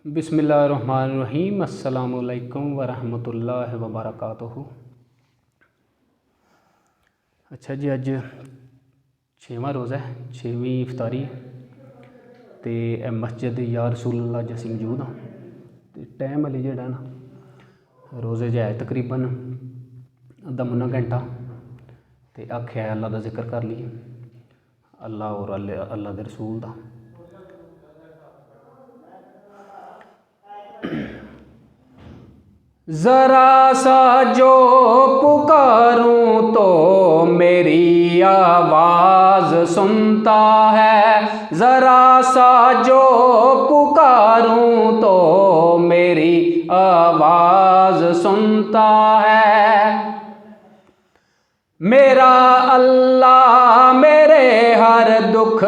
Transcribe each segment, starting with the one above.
बिस्मिल्लाहिर्रहमानिर्रहीम। अस्सलामुअलैकुम वरहमतुल्लाहि वबरकातुहू। अच्छा जी, अज 6वां रोज़ा है, 6वीं इफ्तारी तो मस्जिद या रसूलुल्लाह च असीं मौजूद हाँ। तो टाइम हले जिहड़ा ना रोज़े च है तकरीबन अद्धा मुन्ना घंटा। तो आखेआ अल्लाह का जिक्र कर लीए, अल्लाह और अल्लाह के रसूल का। ज़रा सा जो पुकारूं तो मेरी आवाज़ सुनता है, ज़रा सा जो पुकारूं तो मेरी आवाज़ सुनता है। मेरा अल्लाह मेरे हर दुख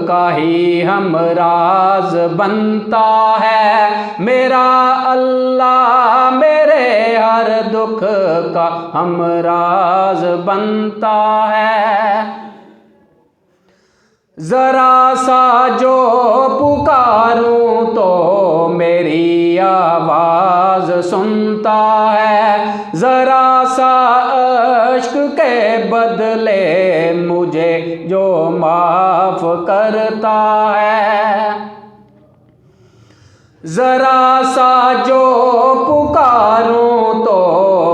का ही हमराज बनता है, मेरा अल्लाह मेरे हर दुख का हमराज बनता है। ज़रा सा जो पुकारूं तो मेरी आवाज़ सुनता है, ज़रा सा अश्क के बदले मुझे जो माफ़ करता है। ज़रा सा जो पुकारूं तो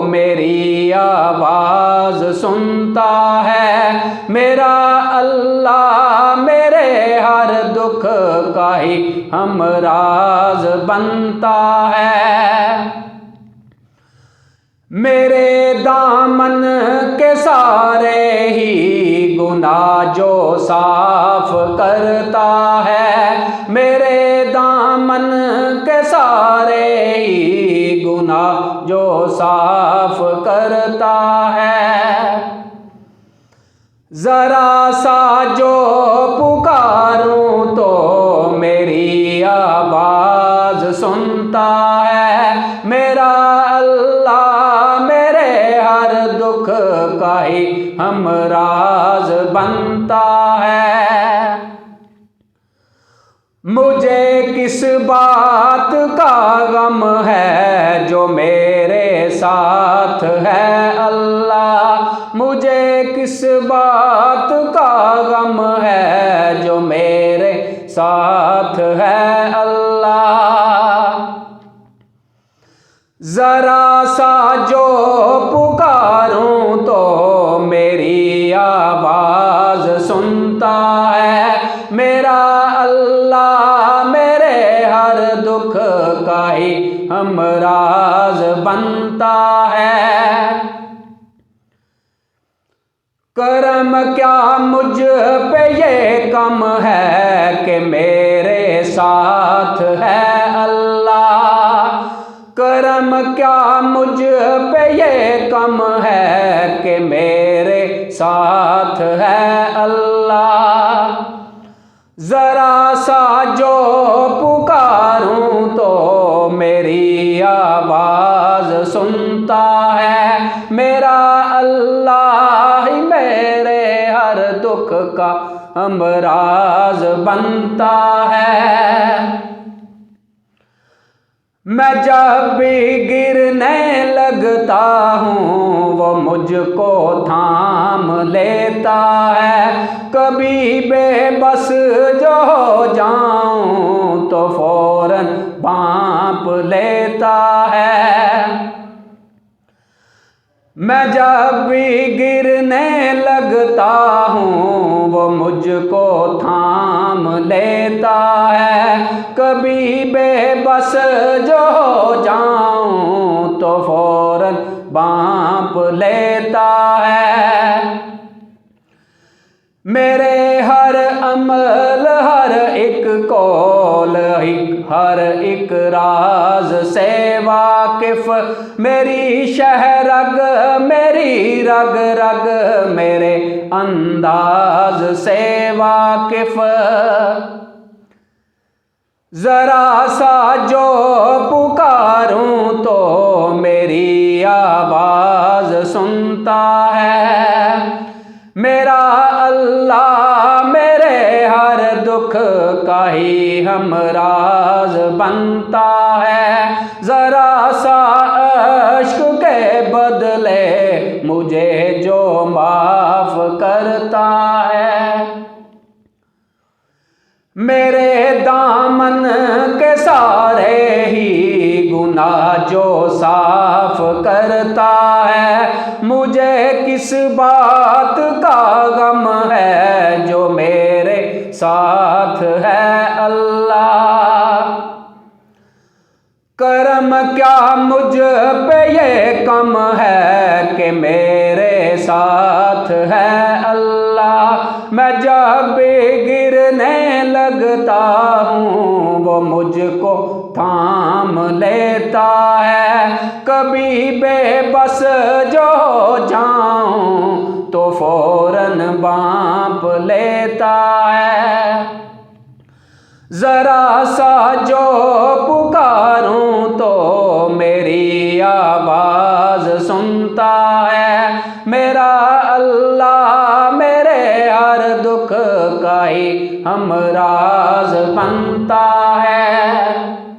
मेरी आवाज़ सुनता है, मेरा अल्लाह मेरे हर दुख का ही हमराज बनता है। मेरे दामन के सारे ही गुनाह जो साफ करता है, मेरे दामन के सारे ही गुनाह जो साफ करता है। ज़रा सा जो पुकारूं तो मेरी आवाज़ सुनता है, मेरा अल्लाह मेरे हर दुख का ही हमराज बनता है। मुझे किस बात का गम है जो मेरे साथ है अल्लाह, मुझे किस बात का गम है जो मेरे साथ है अल्लाह। ज़रा सा जो पुकारूं तो मेरी आवाज़ सुनता है, मेरा अल्लाह मेरे हर दुख का ही हमराज बनता है। करम क्या मुझ पे ये कम है कि मेरे साथ है अल्लाह, करम क्या मुझ पे ये कम है कि मेरे साथ है अल्लाह। ज़रा सा जो पुकारूं तो मेरी आवाज़ सुनता है, मेरा अल्लाह ही मेरे हर दुख का हमराज बनता है। मैं जब भी गिरने लगता हूँ वो मुझको थाम लेता है, कभी बेबस जो हो जाऊँ तो फौरन भांप लेता है। मैं जब भी गिरने लगता हूँ वो मुझको थाम लेता है, कभी बेबस जो हो जाऊँ तो फौरन भांप लेता है। मेरे हर अमल हर एक कौल हर एक राज से वाकिफ, मेरी शहरग मेरी रग रग मेरे अंदाज से वाकिफ। ज़रा सा जो पुकारूं तो मेरी आवाज़ सुनता है, मेरा अल्लाह मेरे हर दुख का ही हमराज बनता है। जरा सा अश्क के बदले मुझे जो माफ करता है। मेरे दामन के सारे ही गुनाह जो साफ करता है। मुझे किस बात का गम है जो मेरे साथ है अल्लाह। करम क्या मुझ पे ये कम है कि मेरे साथ है अल्लाह। मैं जब भी गिरने लगता हूँ वो मुझको थाम लेता है। कभी बेबस जो हो जाऊं तो फौरन बांप लेता है। जरा सा जो पुकारूं तो मेरी आवाज सुनता है। मेरा अल्लाह मेरे हर दुख का ही हमराज बनता है।